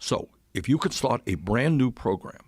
So if you could start a brand new program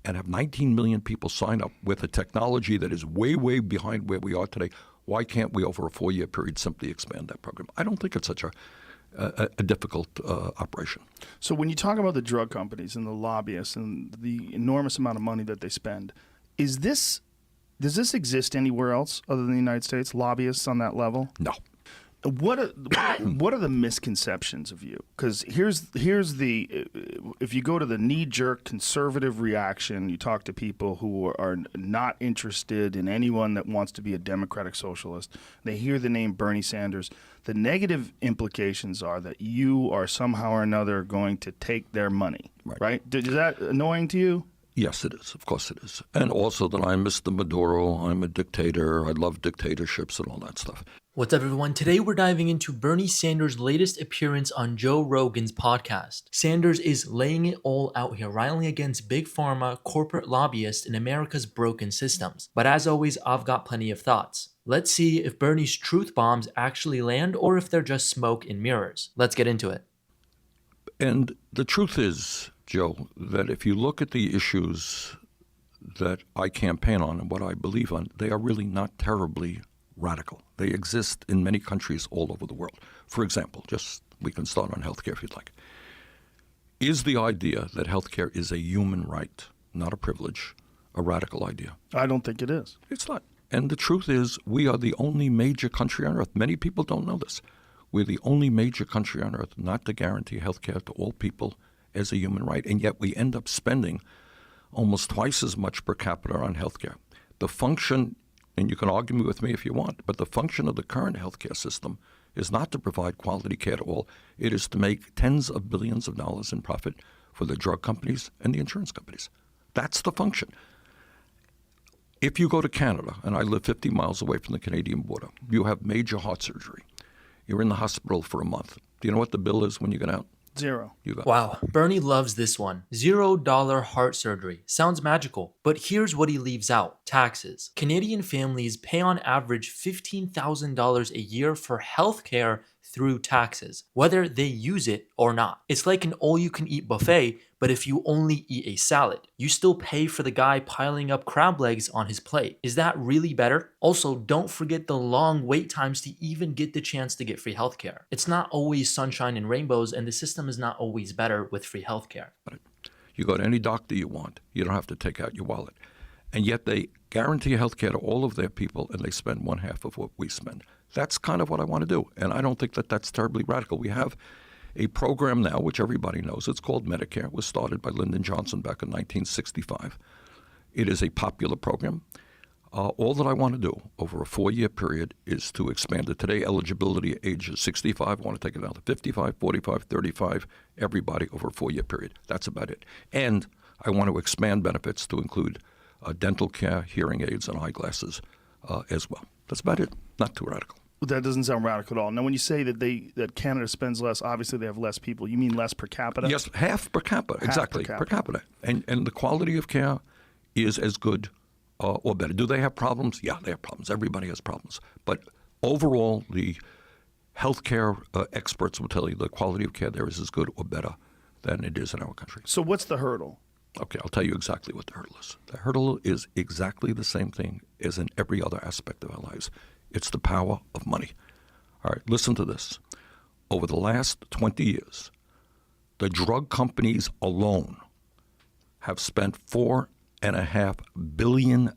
and have 19 million people sign up with a technology that is way, way behind where we are today, why can't we, over a 4-year period, simply expand that program? I don't think it's such a difficult operation. So when you talk about the drug companies and the lobbyists and the enormous amount of money that they spend, does this exist anywhere else other than the United States, lobbyists on that level? No. What are the misconceptions of you? Because here's the if you go to the knee-jerk conservative reaction, you talk to people who are not interested in anyone that wants to be a democratic socialist. They hear the name Bernie Sanders. The negative implications are that you are somehow or another going to take their money. Right? Is that annoying to you? Yes, it is. Of course it is. And also that I'm Mr. Maduro, I'm a dictator, I love dictatorships and all that stuff. What's up, everyone? Today we're diving into Bernie Sanders' latest appearance on Joe Rogan's podcast. Sanders is laying it all out here, riling against Big Pharma, corporate lobbyists, and America's broken systems. But as always, I've got plenty of thoughts. Let's see if Bernie's truth bombs actually land or if they're just smoke and mirrors. Let's get into it. And the truth is, Joe, that if you look at the issues that I campaign on and what I believe on, they are really not terribly radical. They exist in many countries all over the world. For example, we can start on healthcare if you'd like. Is the idea that healthcare is a human right, not a privilege, a radical idea? I don't think it is. It's not. And the truth is, we are the only major country on earth. Many people don't know this. We're the only major country on earth not to guarantee health care to all people as a human right, and yet we end up spending almost twice as much per capita on health care. The function, and you can argue with me if you want, but the function of the current healthcare system is not to provide quality care to all. It is to make tens of billions of dollars in profit for the drug companies and the insurance companies. That's the function. If you go to Canada, and I live 50 miles away from the Canadian border, you have major heart surgery. You're in the hospital for a month. Do you know what the bill is when you get out? Zero. Wow, Bernie loves this one. $0 heart surgery. Sounds magical, but here's what he leaves out. Taxes. Canadian families pay on average $15,000 a year for healthcare through taxes, whether they use it or not. It's like an all-you-can-eat buffet, but if you only eat a salad, you still pay for the guy piling up crab legs on his plate. Is that really better? Also, don't forget the long wait times to even get the chance to get free healthcare. It's not always sunshine and rainbows, and the system is not always better with free healthcare. You go to any doctor you want. You don't have to take out your wallet. And yet they guarantee healthcare to all of their people, and they spend one half of what we spend. That's kind of what I want to do, and I don't think that that's terribly radical. We have a program now, which everybody knows. It's called Medicare. It was started by Lyndon Johnson back in 1965. It is a popular program. All that I want to do over a 4-year period is to expand it. Today, eligibility age is 65. I want to take it down to 55, 45, 35, everybody over a 4-year period. That's about it. And I want to expand benefits to include dental care, hearing aids, and eyeglasses as well. That's about it. Not too radical. That doesn't sound radical at all. Now, when you say that Canada spends less, obviously they have less people. You mean less per capita? Yes, half per capita. Exactly, per capita. And the quality of care is as good or better. Do they have problems? Yeah, they have problems. Everybody has problems. But overall, the healthcare experts will tell you the quality of care there is as good or better than it is in our country. So what's the hurdle? Okay, I'll tell you exactly what the hurdle is. The hurdle is exactly the same thing as in every other aspect of our lives. It's the power of money. All right, listen to this. Over the last 20 years, the drug companies alone have spent $4.5 billion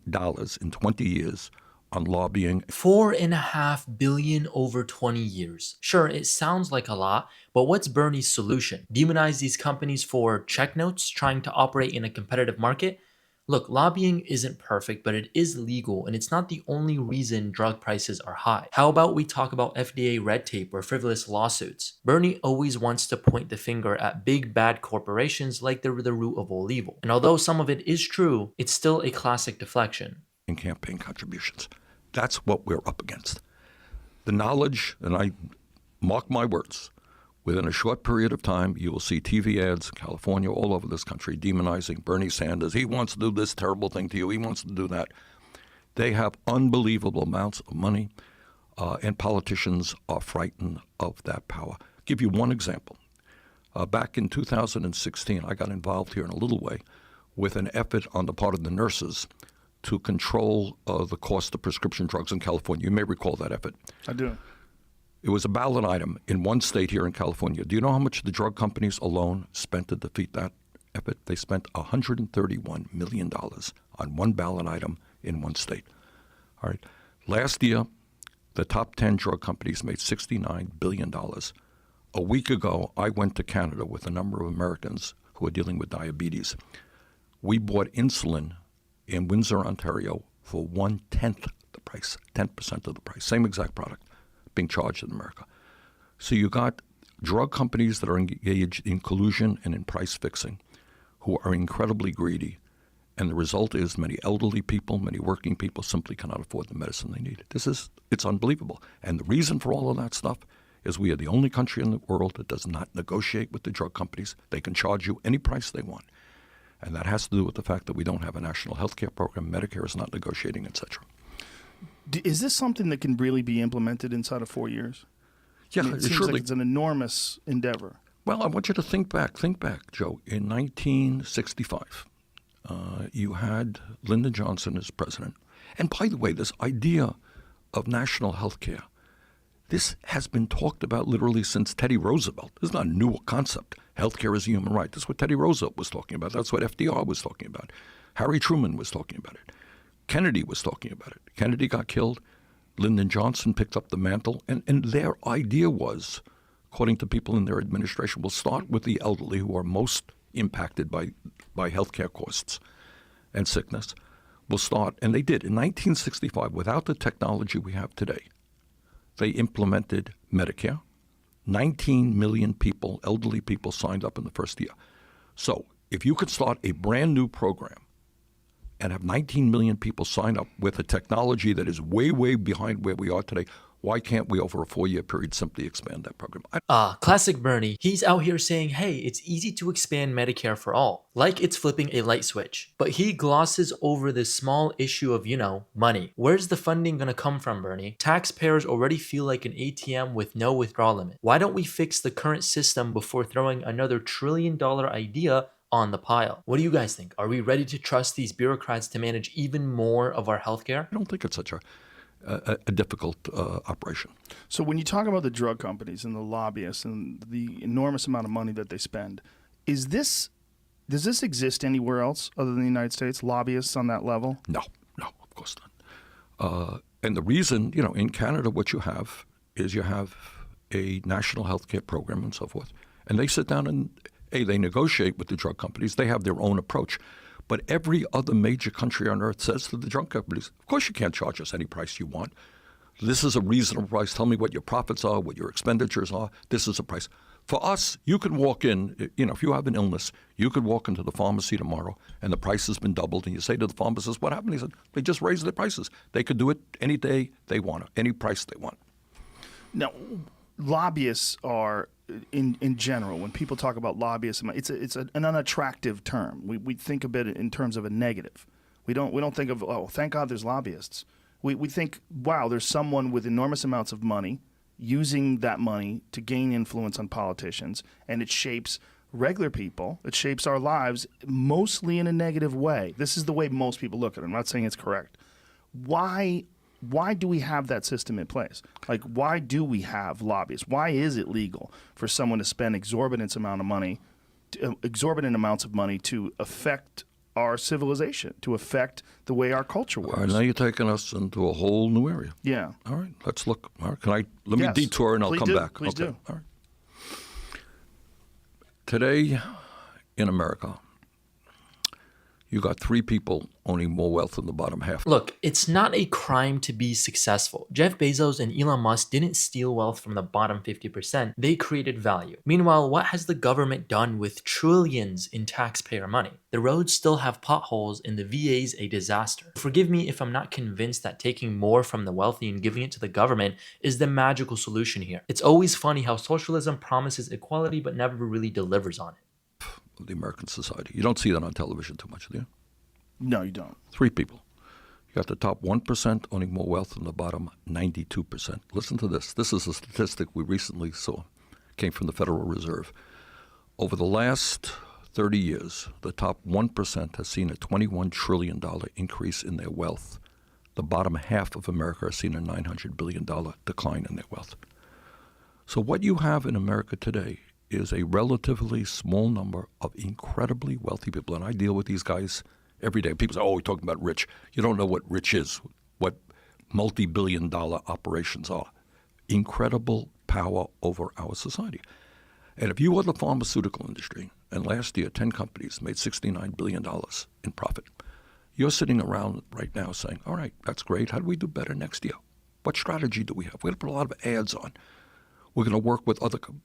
in 20 years on lobbying. $4.5 billion over 20 years. Sure, it sounds like a lot, but what's Bernie's solution? Demonize these companies for check notes, trying to operate in a competitive market? Look, lobbying isn't perfect, but it is legal, and it's not the only reason drug prices are high. How about we talk about FDA red tape or frivolous lawsuits? Bernie always wants to point the finger at big bad corporations like they're the root of all evil. And although some of it is true, it's still a classic deflection. In campaign contributions. That's what we're up against. The knowledge, and I mark my words, within a short period of time, you will see TV ads in California, all over this country, demonizing Bernie Sanders. He wants to do this terrible thing to you. He wants to do that. They have unbelievable amounts of money, and politicians are frightened of that power. I'll give you one example. Back in 2016, I got involved here in a little way with an effort on the part of the nurses to control the cost of prescription drugs in California. You may recall that effort. I do. It was a ballot item in one state here in California. Do you know how much the drug companies alone spent to defeat that effort? They spent $131 million on one ballot item in one state. All right. Last year, the top 10 drug companies made $69 billion. A week ago, I went to Canada with a number of Americans who are dealing with diabetes. We bought insulin in Windsor, Ontario for 1/10 the price, 10% of the price, same exact product being charged in America. So you got drug companies that are engaged in collusion and in price fixing who are incredibly greedy. And the result is many elderly people, many working people simply cannot afford the medicine they need. It's unbelievable. And the reason for all of that stuff is we are the only country in the world that does not negotiate with the drug companies. They can charge you any price they want. And that has to do with the fact that we don't have a national health care program. Medicare is not negotiating, et cetera. Is this something that can really be implemented inside of 4 years? Yeah, I mean, it seems surely. like it's an enormous endeavor. Well, I want you to think back, Joe. In 1965, you had Lyndon Johnson as president. And by the way, this idea of national health care, this has been talked about literally since Teddy Roosevelt. This is not a new concept. Healthcare is a human right. That's what Teddy Roosevelt was talking about. That's what FDR was talking about. Harry Truman was talking about it. Kennedy was talking about it. Kennedy got killed. Lyndon Johnson picked up the mantle. And their idea was, according to people in their administration, we'll start with the elderly who are most impacted by healthcare costs and sickness. We'll start, and they did. In 1965, without the technology we have today, they implemented Medicare. 19 million people, elderly people, signed up in the first year. So if you could start a brand new program and have 19 million people sign up with a technology that is way, way behind where we are today, why can't we, over a 4-year period, simply expand that program? Classic Bernie. He's out here saying, hey, it's easy to expand Medicare for all, like it's flipping a light switch. But he glosses over this small issue of, money. Where's the funding gonna come from, Bernie? Taxpayers already feel like an ATM with no withdrawal limit. Why don't we fix the current system before throwing another $1 trillion idea on the pile? What do you guys think? Are we ready to trust these bureaucrats to manage even more of our healthcare? I don't think it's such a difficult operation. So when you talk about the drug companies and the lobbyists and the enormous amount of money that they spend, does this exist anywhere else other than the United States? Lobbyists on that level? No, of course not. And the reason, in Canada, what you have is you have a national health care program and so forth. And they sit down and, they negotiate with the drug companies. They have their own approach. But every other major country on earth says to the drug companies, of course you can't charge us any price you want. This is a reasonable price. Tell me what your profits are, what your expenditures are. This is a price. For us, you can walk in, if you have an illness, you could walk into the pharmacy tomorrow and the price has been doubled. And you say to the pharmacist, what happened? He said, they just raised their prices. They could do it any day they want, any price they want. Now, lobbyists are, in general, when people talk about lobbyists, it's an unattractive term. We think of it in terms of a negative. We don't think of, oh, thank God there's lobbyists. We think, wow, there's someone with enormous amounts of money using that money to gain influence on politicians, and it shapes regular people. It shapes our lives mostly in a negative way. This is the way most people look at it. I'm not saying it's correct. Why do we have that system in place? Like, why do we have lobbyists? Why is it legal for someone to spend exorbitant amounts of money to affect our civilization, to affect the way our culture works? All right, now you're taking us into a whole new area. Yeah. All right, let's look. All right, let me detour and I'll come back. Please do. All right. Today in America, you got 3 people owning more wealth than the bottom half. Look, it's not a crime to be successful. Jeff Bezos and Elon Musk didn't steal wealth from the bottom 50%. They created value. Meanwhile, what has the government done with trillions in taxpayer money? The roads still have potholes and the VA's a disaster. Forgive me if I'm not convinced that taking more from the wealthy and giving it to the government is the magical solution here. It's always funny how socialism promises equality but never really delivers on it. The American society. You don't see that on television too much, do you? No, you don't. 3 people. You got the top 1% owning more wealth than the bottom 92%. Listen to this. This is a statistic we recently saw. Came from the Federal Reserve. Over the last 30 years, the top 1% has seen a $21 trillion increase in their wealth. The bottom half of America has seen a $900 billion decline in their wealth. So what you have in America today is a relatively small number of incredibly wealthy people. And I deal with these guys every day. People say, oh, we're talking about rich. You don't know what rich is, what multi-billion-dollar operations are. Incredible power over our society. And if you are the pharmaceutical industry, and last year 10 companies made $69 billion in profit, you're sitting around right now saying, all right, that's great. How do we do better next year? What strategy do we have? We're going to put a lot of ads on. We're going to work with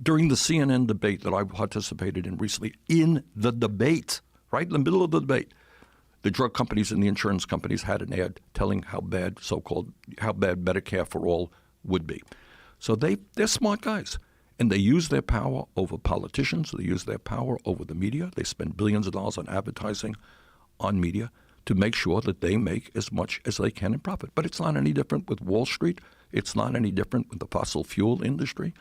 during the CNN debate that I participated in recently, in the debate, right in the middle of the debate, the drug companies and the insurance companies had an ad telling how bad Medicare for all would be. So they're smart guys. And they use their power over politicians. They use their power over the media. They spend billions of dollars on advertising on media to make sure that they make as much as they can in profit. But it's not any different with Wall Street. It's not any different with the fossil fuel industry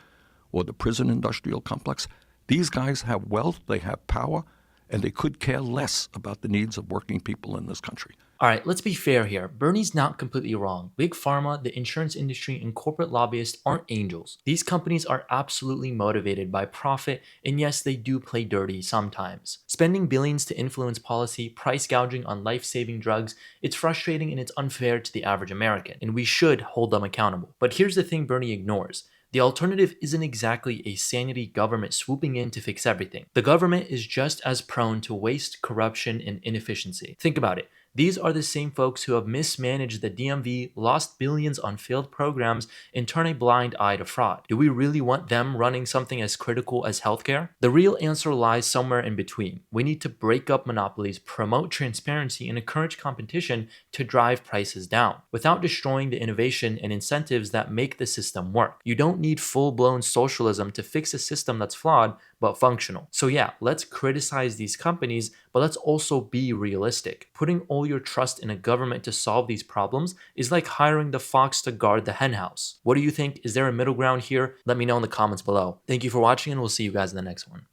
or the prison industrial complex. These guys have wealth, they have power, and they could care less about the needs of working people in this country. All right, let's be fair here. Bernie's not completely wrong. Big Pharma, the insurance industry, and corporate lobbyists aren't angels. These companies are absolutely motivated by profit, and yes, they do play dirty sometimes. Spending billions to influence policy, price gouging on life-saving drugs, it's frustrating and it's unfair to the average American, and we should hold them accountable. But here's the thing Bernie ignores. The alternative isn't exactly a sanity government swooping in to fix everything. The government is just as prone to waste, corruption, and inefficiency. Think about it. These are the same folks who have mismanaged the DMV, lost billions on failed programs, and turn a blind eye to fraud. Do we really want them running something as critical as healthcare? The real answer lies somewhere in between. We need to break up monopolies, promote transparency, and encourage competition to drive prices down, without destroying the innovation and incentives that make the system work. You don't need full-blown socialism to fix a system that's flawed but functional. So yeah, let's criticize these companies, but let's also be realistic. Putting all your trust in a government to solve these problems is like hiring the fox to guard the henhouse. What do you think? Is there a middle ground here? Let me know in the comments below. Thank you for watching, and we'll see you guys in the next one.